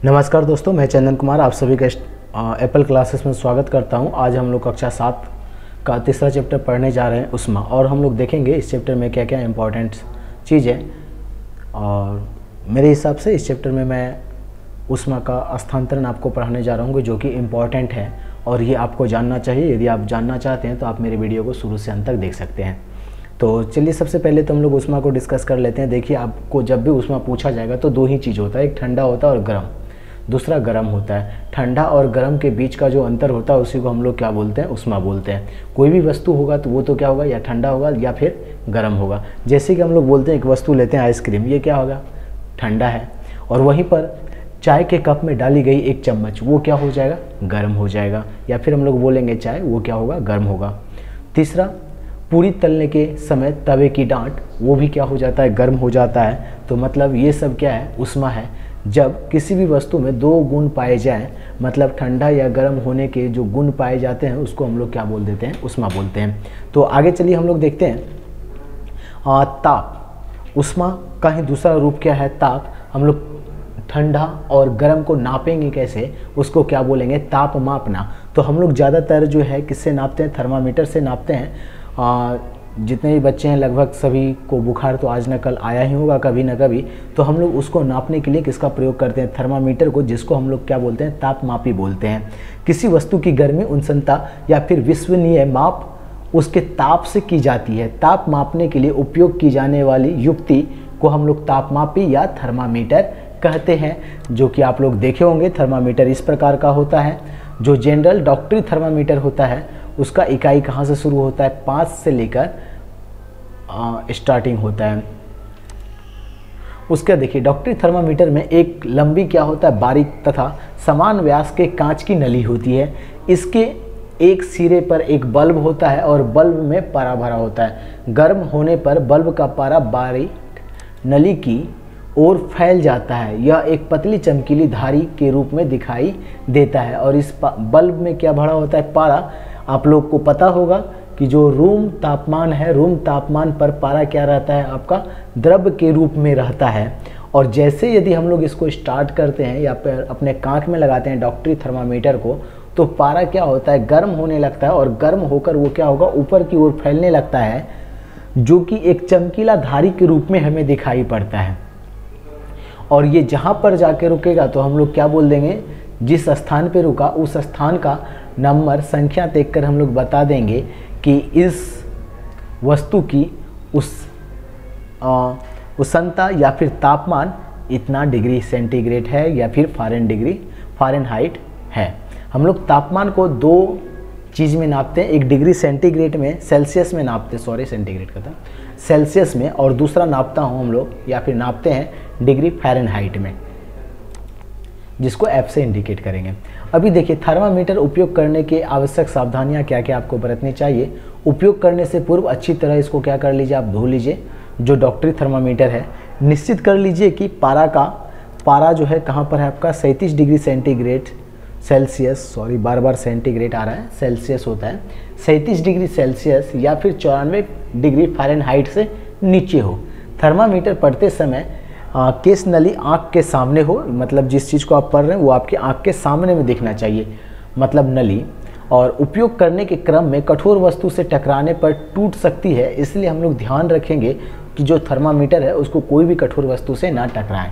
नमस्कार दोस्तों, मैं चंदन कुमार आप सभी का एप्पल क्लासेस में स्वागत करता हूं। आज हम लोग कक्षा 7 का तीसरा चैप्टर पढ़ने जा रहे हैं उष्मा, और हम लोग देखेंगे इस चैप्टर में क्या क्या इम्पोर्टेंट चीज़ है। और मेरे हिसाब से इस चैप्टर में मैं उष्मा का स्थानांतरण आपको पढ़ाने जा रहा हूँ, जो कि इम्पॉर्टेंट है और ये आपको जानना चाहिए। यदि आप जानना चाहते हैं तो आप मेरे वीडियो को शुरू से अंत तक देख सकते हैं। तो चलिए सबसे पहले तो हम लोग उष्मा को डिस्कस कर लेते हैं। देखिए, आपको जब भी उष्मा पूछा जाएगा तो दो ही चीज़ होता है, एक ठंडा होता है और गर्म, दूसरा गर्म होता है। ठंडा और गर्म के बीच का जो अंतर होता है उसी को हम लोग क्या बोलते हैं, उष्मा बोलते हैं। कोई भी वस्तु होगा तो वो तो क्या होगा, या ठंडा होगा या फिर गर्म होगा। जैसे कि हम लोग बोलते हैं एक वस्तु लेते हैं आइसक्रीम, ये क्या होगा, ठंडा है। और वहीं पर चाय के कप में डाली गई एक चम्मच, वो क्या हो जाएगा, गर्म हो जाएगा। या फिर हम लोग बोलेंगे चाय, वो क्या होगा, गर्म होगा। तीसरा, पूरी तलने के समय तवे की डांट, वो भी क्या हो जाता है, गर्म हो जाता है। तो मतलब ये सब क्या है, उष्मा है। जब किसी भी वस्तु में दो गुण पाए जाएं, मतलब ठंडा या गर्म होने के जो गुण पाए जाते हैं उसको हम लोग क्या बोल देते हैं, उष्मा बोलते हैं। तो आगे चलिए हम लोग देखते हैं ताप। उष्मा का ही दूसरा रूप क्या है, ताप। हम लोग ठंडा और गर्म को नापेंगे कैसे, उसको क्या बोलेंगे, ताप मापना। तो हम लोग ज़्यादातर जो है किससे नापते हैं, थर्मामीटर से नापते हैं। जितने भी बच्चे हैं लगभग सभी को बुखार तो आज न कल आया ही होगा, कभी न कभी। तो हम लोग उसको नापने के लिए किसका प्रयोग करते हैं, थर्मामीटर को, जिसको हम लोग क्या बोलते हैं, तापमापी बोलते हैं। किसी वस्तु की गर्मी, उष्णता या फिर विश्वसनीय माप उसके ताप से की जाती है। ताप मापने के लिए उपयोग की जाने वाली युक्ति को हम लोग तापमापी या थर्मामीटर कहते हैं, जो कि आप लोग देखे होंगे। थर्मामीटर इस प्रकार का होता है। जो जनरल डॉक्टरी थर्मामीटर होता है उसका इकाई कहाँ से शुरू होता है, 5 से लेकर स्टार्टिंग होता है उसका। देखिए, डॉक्टरी थर्मामीटर में एक लंबी क्या होता है, बारीक तथा समान व्यास के कांच की नली होती है। इसके एक सिरे पर एक बल्ब होता है और बल्ब में पारा भरा होता है। गर्म होने पर बल्ब का पारा बारीक नली की ओर फैल जाता है। यह एक पतली चमकीली धारी के रूप में दिखाई देता है। और इस बल्ब में क्या भरा होता है, पारा। आप लोग को पता होगा कि जो रूम तापमान है, रूम तापमान पर पारा क्या रहता है, आपका द्रव के रूप में रहता है। और जैसे यदि हम लोग इसको स्टार्ट करते हैं या फिर अपने कांख में लगाते हैं डॉक्टरी थर्मामीटर को, तो पारा क्या होता है, गर्म होने लगता है। और गर्म होकर वो क्या होगा, ऊपर की ओर फैलने लगता है, जो कि एक चमकीला धारी के रूप में हमें दिखाई पड़ता है। और ये जहाँ पर जाके रुकेगा तो हम लोग क्या बोल देंगे, जिस स्थान पे रुका उस स्थान का नंबर, संख्या देखकर हम लोग बता देंगे कि इस वस्तु की उष्णता या फिर तापमान इतना डिग्री सेंटीग्रेड है या फिर फ़ारेनहाइट है। हम लोग तापमान को दो चीज़ में नापते हैं, एक डिग्री सेंटीग्रेड में, सेल्सियस में नापते हैं, सॉरी सेंटीग्रेड का था, सेल्सियस में, और दूसरा नापता हूँ हम लोग या फिर नापते हैं डिग्री फ़ारेनहाइट में, जिसको F से इंडिकेट करेंगे। अभी देखिए, थर्मामीटर उपयोग करने के आवश्यक सावधानियां क्या क्या आपको बरतनी चाहिए। उपयोग करने से पूर्व अच्छी तरह इसको क्या कर लीजिए, आप धो लीजिए। जो डॉक्टरी थर्मामीटर है, निश्चित कर लीजिए कि पारा जो है कहाँ पर है आपका, 37 डिग्री सेंटीग्रेड सेल्सियस, सॉरी बार बार सेंटीग्रेड आ रहा है, सेल्सियस होता है, 37 डिग्री सेल्सियस या फिर 94 डिग्री फ़ारेनहाइट से नीचे हो। थर्मामीटर पढ़ते समय केस नली आँख के सामने हो, मतलब जिस चीज़ को आप पढ़ रहे हैं वो आपके आँख के सामने में दिखना चाहिए, मतलब नली। और उपयोग करने के क्रम में कठोर वस्तु से टकराने पर टूट सकती है, इसलिए हम लोग ध्यान रखेंगे कि जो थर्मामीटर है उसको कोई भी कठोर वस्तु से ना टकराएं।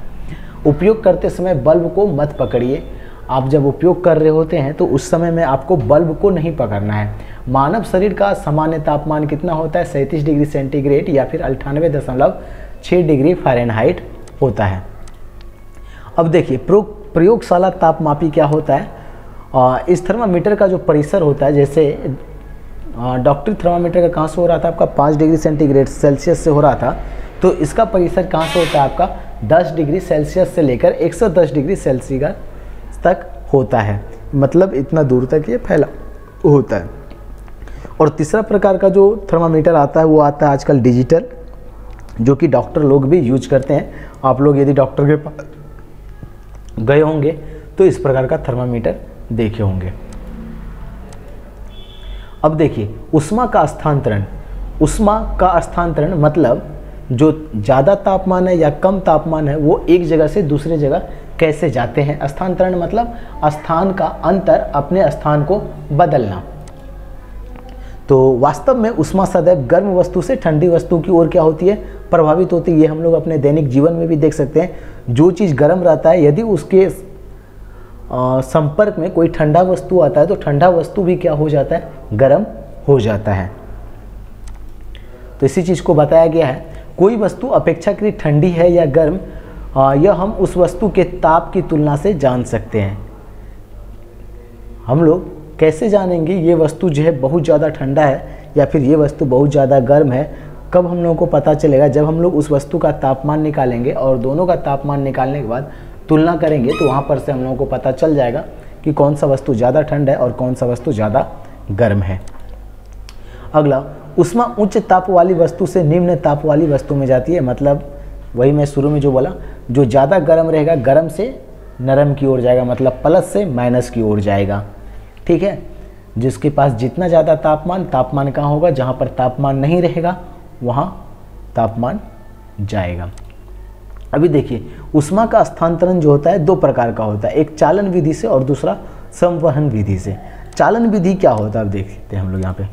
उपयोग करते समय बल्ब को मत पकड़िए। आप जब उपयोग कर रहे होते हैं तो उस समय में आपको बल्ब को नहीं पकड़ना है। मानव शरीर का सामान्य तापमान कितना होता है, 37 डिग्री सेंटीग्रेड या फिर 98.6 डिग्री फ़ारेनहाइट होता है। अब देखिए, प्रयोगशाला तापमापी क्या होता है। इस थर्मामीटर का जो परिसर होता है, जैसे डॉक्टरी थर्मामीटर का कहाँ से हो रहा था आपका, 5 डिग्री सेंटीग्रेड सेल्सियस से हो रहा था, तो इसका परिसर कहाँ से होता है आपका, 10 डिग्री सेल्सियस से लेकर 110 डिग्री सेल्सियस तक होता है। मतलब इतना दूर तक ये फैला होता है। और तीसरा प्रकार का जो थर्मामीटर आता है वो आता है आजकल डिजिटल, जो कि डॉक्टर लोग भी यूज करते हैं। आप लोग यदि डॉक्टर के पास गए होंगे तो इस प्रकार का थर्मामीटर देखे होंगे। अब देखिए, उष्मा का स्थानांतरण। उष्मा का स्थानांतरण मतलब जो ज़्यादा तापमान है या कम तापमान है वो एक जगह से दूसरे जगह कैसे जाते हैं। स्थानांतरण मतलब स्थान का अंतर, अपने स्थान को बदलना। तो वास्तव में ऊष्मा सदैव गर्म वस्तु से ठंडी वस्तु की ओर क्या होती है, प्रभावित होती है। ये हम लोग अपने दैनिक जीवन में भी देख सकते हैं। जो चीज़ गर्म रहता है, यदि उसके संपर्क में कोई ठंडा वस्तु आता है तो ठंडा वस्तु भी क्या हो जाता है, गर्म हो जाता है। तो इसी चीज़ को बताया गया है। कोई वस्तु अपेक्षाकृत ठंडी है या गर्म, यह हम उस वस्तु के ताप की तुलना से जान सकते हैं। हम लोग कैसे जानेंगे ये वस्तु जो है बहुत ज़्यादा ठंडा है या फिर ये वस्तु बहुत ज़्यादा गर्म है? कब हम लोगों को पता चलेगा? जब हम लोग उस वस्तु का तापमान निकालेंगे और दोनों का तापमान निकालने के बाद तुलना करेंगे तो वहाँ पर से हम लोगों को पता चल जाएगा कि कौन सा वस्तु ज़्यादा ठंडा है और कौन सा वस्तु ज़्यादा गर्म है। अगला, ऊष्मा उच्च ताप वाली वस्तु से निम्न ताप वाली वस्तु में जाती है। मतलब वही मैं शुरू में जो बोला, जो ज़्यादा गर्म रहेगा गर्म से नरम की ओर जाएगा, मतलब प्लस से माइनस की ओर जाएगा। ठीक है, जिसके पास जितना ज़्यादा तापमान कहाँ होगा, जहाँ पर तापमान नहीं रहेगा वहाँ तापमान जाएगा। अभी देखिए, ऊष्मा का स्थानांतरण जो होता है दो प्रकार का होता है, एक चालन विधि से और दूसरा संवहन विधि से। चालन विधि क्या होता है, अब देखते हैं हम लोग यहाँ पे।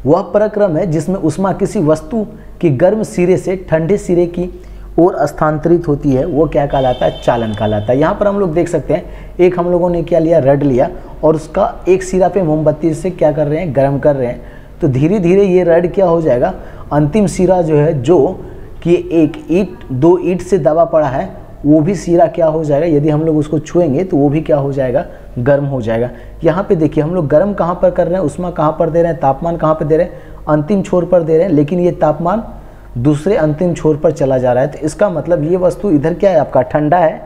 वह प्रक्रम है जिसमें ऊष्मा किसी वस्तु की गर्म सिरे से ठंडे सिरे की ओर स्थानांतरित होती है, वो क्या कहलाता है, चालन कहलाता है। यहाँ पर हम लोग देख सकते हैं, एक हम लोगों ने क्या लिया, रड लिया और उसका एक सिरा पे मोमबत्ती से क्या कर रहे हैं, गर्म कर रहे हैं। तो धीरे धीरे ये रड क्या हो जाएगा, अंतिम सिरा जो है, जो कि एक ईंट, दो ईंट से दबा पड़ा है, वो भी सिरा क्या हो जाएगा, यदि हम लोग उसको छुएंगे तो वो भी क्या हो जाएगा, गर्म हो जाएगा। यहाँ पे देखिए, हम लोग गर्म कहाँ पर कर रहे हैं, ऊष्मा कहाँ पर दे रहे हैं, तापमान कहाँ पर दे रहे हैं, अंतिम छोर पर दे रहे हैं, लेकिन ये तापमान दूसरे अंतिम छोर पर चला जा रहा है। तो इसका मतलब ये वस्तु इधर क्या है, आपका ठंडा है,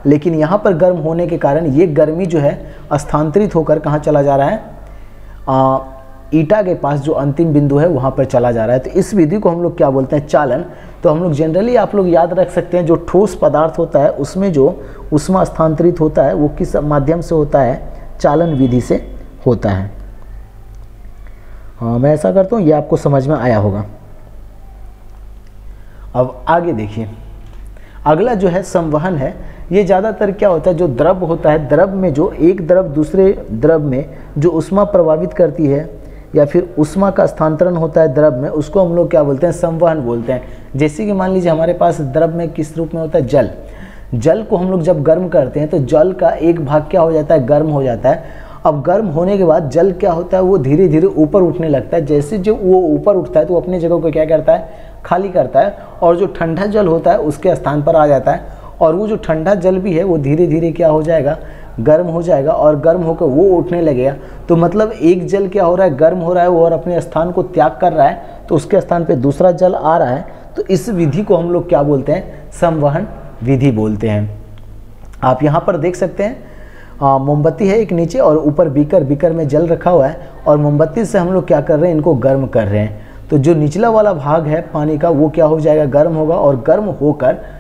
लेकिन यहाँ पर गर्म होने के कारण ये गर्मी जो है स्थानांतरित होकर कहाँ चला जा रहा है, ईटा के पास जो अंतिम बिंदु है वहाँ पर चला जा रहा है। तो इस विधि को हम लोग क्या बोलते हैं, चालन। तो हम लोग जनरली, आप लोग याद रख सकते हैं, जो ठोस पदार्थ होता है उसमें जो ऊष्मा स्थानांतरित होता है वो किस माध्यम से होता है, चालन विधि से होता है। हाँ, मैं ऐसा करता हूँ, ये आपको समझ में आया होगा। अब आगे देखिए, अगला जो है संवहन है। ये ज़्यादातर क्या होता है, जो द्रव होता है, द्रव में जो एक द्रव दूसरे द्रव में जो ऊष्मा प्रभावित करती है या फिर ऊष्मा का स्थानांतरण होता है द्रव में, उसको हम लोग क्या बोलते हैं, संवहन बोलते हैं। जैसे कि मान लीजिए हमारे पास द्रव में किस रूप में होता है, जल। जल को हम लोग जब गर्म करते हैं तो जल का एक भाग क्या हो जाता है, गर्म हो जाता है। अब गर्म होने के बाद जल क्या होता है, वो धीरे धीरे ऊपर उठने लगता है। जैसे जो वो ऊपर उठता है तो वो अपनी जगह को क्या करता है, खाली करता है, और जो ठंडा जल होता है उसके स्थान पर आ जाता है। और वो जो ठंडा जल भी है वो धीरे धीरे क्या हो जाएगा, गर्म हो जाएगा, और गर्म होकर वो उठने लगेगा। तो मतलब एक जल क्या हो रहा है, गर्म हो रहा है वो, और अपने स्थान को त्याग कर रहा है, तो उसके स्थान पे दूसरा जल आ रहा है। तो इस विधि को हम लोग क्या बोलते हैं, संवहन विधि बोलते हैं। आप यहाँ पर देख सकते हैं, मोमबत्ती है एक नीचे और ऊपर बीकर में जल रखा हुआ है, और मोमबत्ती से हम लोग क्या कर रहे हैं, इनको गर्म कर रहे हैं। तो जो निचला वाला भाग है पानी का वो क्या हो जाएगा, गर्म होगा, और गर्म होकर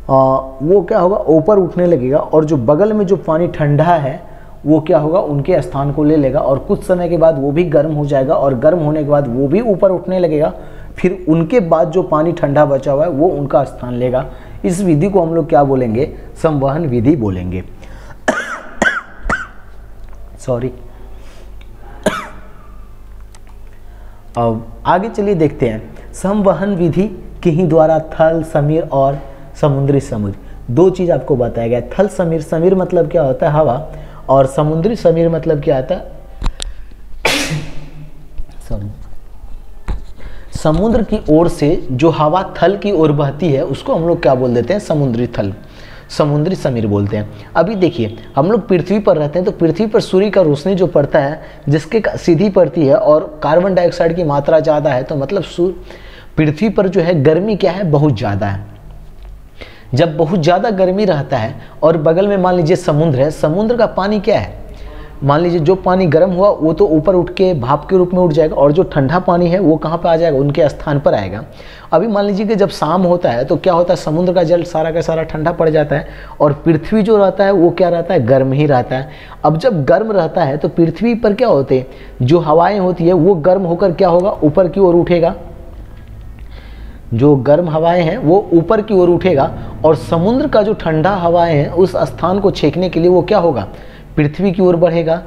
वो क्या होगा, ऊपर उठने लगेगा। और जो बगल में जो पानी ठंडा है वो क्या होगा, उनके स्थान को ले लेगा, और कुछ समय के बाद वो भी गर्म हो जाएगा, और गर्म होने के बाद वो भी ऊपर उठने लगेगा। फिर उनके बाद जो पानी ठंडा बचा हुआ है वो उनका स्थान लेगा। इस विधि को हम लोग क्या बोलेंगे, संवहन विधि बोलेंगे। सॉरी। अब आगे चलिए देखते हैं, संवहन विधि के ही द्वारा थल समीर और समुद्री समीर, दो चीज़ आपको बताया गया। थल समीर, समीर मतलब क्या होता है, हवा, और समुद्री समीर मतलब क्या आता है, सॉरी, समुद्र की ओर से जो हवा थल की ओर बहती है उसको हम लोग क्या बोल देते हैं, समुद्री थल, समुद्री समीर बोलते हैं। अभी देखिए, हम लोग पृथ्वी पर रहते हैं, तो पृथ्वी पर सूर्य का रोशनी जो पड़ता है जिसके सीधी पड़ती है, और कार्बन डाइऑक्साइड की मात्रा ज़्यादा है, तो मतलब पृथ्वी पर जो है गर्मी क्या है, बहुत ज़्यादा है। जब बहुत ज़्यादा गर्मी रहता है और बगल में मान लीजिए समुद्र है, समुद्र का पानी क्या है, मान लीजिए जो पानी गर्म हुआ वो तो ऊपर उठ के भाप के रूप में उठ जाएगा, और जो ठंडा पानी है वो कहाँ पर आ जाएगा, उनके स्थान पर आएगा। अभी मान लीजिए कि जब शाम होता है तो क्या होता है, समुद्र का जल सारा का सारा ठंडा पड़ जाता है, और पृथ्वी जो रहता है वो क्या रहता है, गर्म ही रहता है। अब जब गर्म रहता है तो पृथ्वी पर क्या होते हैं, जो हवाएं होती है वो गर्म होकर क्या होगा, ऊपर की ओर उठेगा। जो गर्म हवाएं हैं वो ऊपर की ओर उठेगा, और समुद्र का जो ठंडा हवाएं हैं उस स्थान को छेकने के लिए वो क्या होगा, पृथ्वी की ओर बढ़ेगा।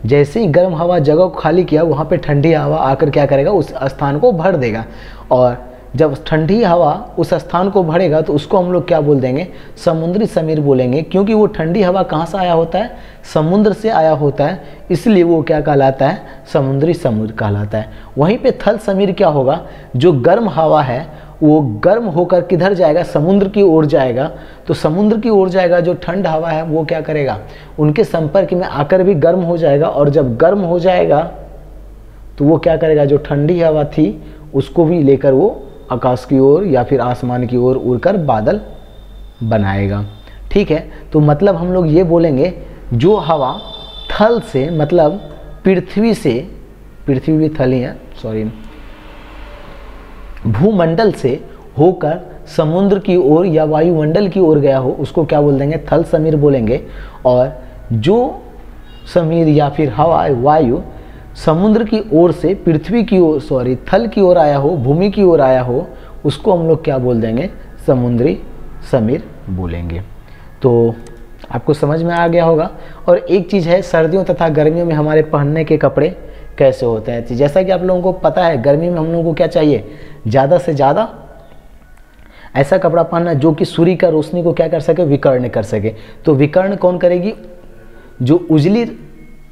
जैसे ही गर्म हवा जगह को खाली किया, वहाँ पे ठंडी हवा आकर क्या करेगा, उस स्थान को भर देगा। और जब ठंडी हवा उस स्थान को भरेगा तो उसको हम लोग क्या बोल देंगे, समुद्री समीर बोलेंगे, क्योंकि वो ठंडी हवा कहाँ से आया होता है, समुद्र से आया होता है, इसलिए वो क्या कहलाता है, समुद्री समुद्र कहलाता है। वहीं पे थल समीर क्या होगा, जो गर्म हवा है वो गर्म होकर किधर जाएगा, समुद्र की ओर जाएगा। तो समुद्र की ओर जाएगा, जो ठंड हवा है वो क्या करेगा, उनके संपर्क में आकर भी गर्म हो जाएगा, और जब गर्म हो जाएगा तो वो क्या करेगा, जो ठंडी हवा थी उसको भी लेकर वो आकाश की ओर या फिर आसमान की ओर उड़कर बादल बनाएगा। ठीक है, तो मतलब हम लोग ये बोलेंगे, जो हवा थल से मतलब पृथ्वी से, पृथ्वी भी थल ही है, सॉरी, भूमंडल से होकर समुद्र की ओर या वायुमंडल की ओर गया हो, उसको क्या बोल देंगे, थल समीर बोलेंगे। और जो समीर या फिर हवा, वायु समुद्र की ओर से पृथ्वी की ओर, सॉरी, थल की ओर आया हो, भूमि की ओर आया हो, उसको हम लोग क्या बोल देंगे, समुद्री समीर बोलेंगे। तो आपको समझ में आ गया होगा। और एक चीज़ है, सर्दियों तथा गर्मियों में हमारे पहनने के कपड़े कैसे होते हैं। जैसा कि आप लोगों को पता है, गर्मी में हम लोगों को क्या चाहिए, ज़्यादा से ज़्यादा ऐसा कपड़ा पहनना जो कि सूर्य का रोशनी को क्या कर सके, विकर्ण कर सके। तो विकर्ण कौन करेगी, जो उजली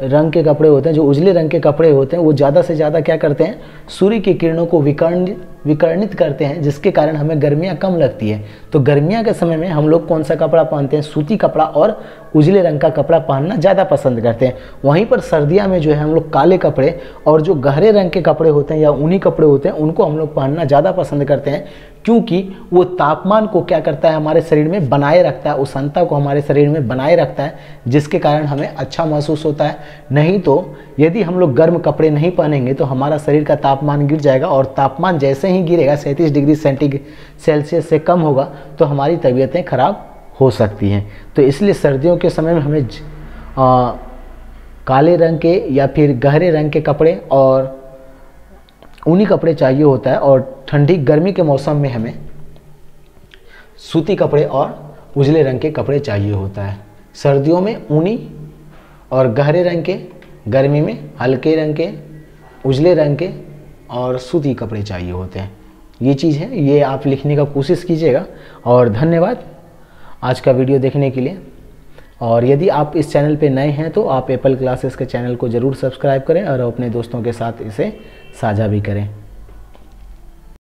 रंग के कपड़े होते हैं, जो उजले रंग के कपड़े होते हैं वो ज़्यादा से ज़्यादा क्या करते हैं, सूर्य की किरणों को विकर्णित करते हैं, जिसके कारण हमें गर्मियाँ कम लगती है। तो गर्मियाँ के समय में हम लोग कौन सा कपड़ा पहनते हैं, सूती कपड़ा और उजले रंग का कपड़ा पहनना ज़्यादा पसंद करते हैं। वहीं पर सर्दियाँ में जो है हम लोग काले कपड़े और जो गहरे रंग के कपड़े होते हैं या ऊनी कपड़े होते हैं उनको हम लोग पहनना ज़्यादा पसंद करते हैं, क्योंकि वो तापमान को क्या करता है, हमारे शरीर में बनाए रखता है, उष्णता को हमारे शरीर में बनाए रखता है, जिसके कारण हमें अच्छा महसूस होता है। नहीं तो यदि हम लोग गर्म कपड़े नहीं पहनेंगे तो हमारा शरीर का तापमान गिर जाएगा, और तापमान जैसे ही गिरेगा 37 डिग्री सेल्सियस से कम होगा तो हमारी तबीयतें खराब हो सकती हैं। तो इसलिए सर्दियों के समय में हमें काले रंग के या फिर गहरे रंग के कपड़े और ऊनी कपड़े चाहिए होता है, और ठंडी गर्मी के मौसम में हमें सूती कपड़े और उजले रंग के कपड़े चाहिए होता है। सर्दियों में ऊनी और गहरे रंग के, गर्मी में हल्के रंग के, उजले रंग के और सूती कपड़े चाहिए होते हैं। ये चीज़ है, ये आप लिखने का कोशिश कीजिएगा। और धन्यवाद आज का वीडियो देखने के लिए। और यदि आप इस चैनल पे नए हैं तो आप एप्पल क्लासेस के चैनल को ज़रूर सब्सक्राइब करें और अपने दोस्तों के साथ इसे साझा भी करें।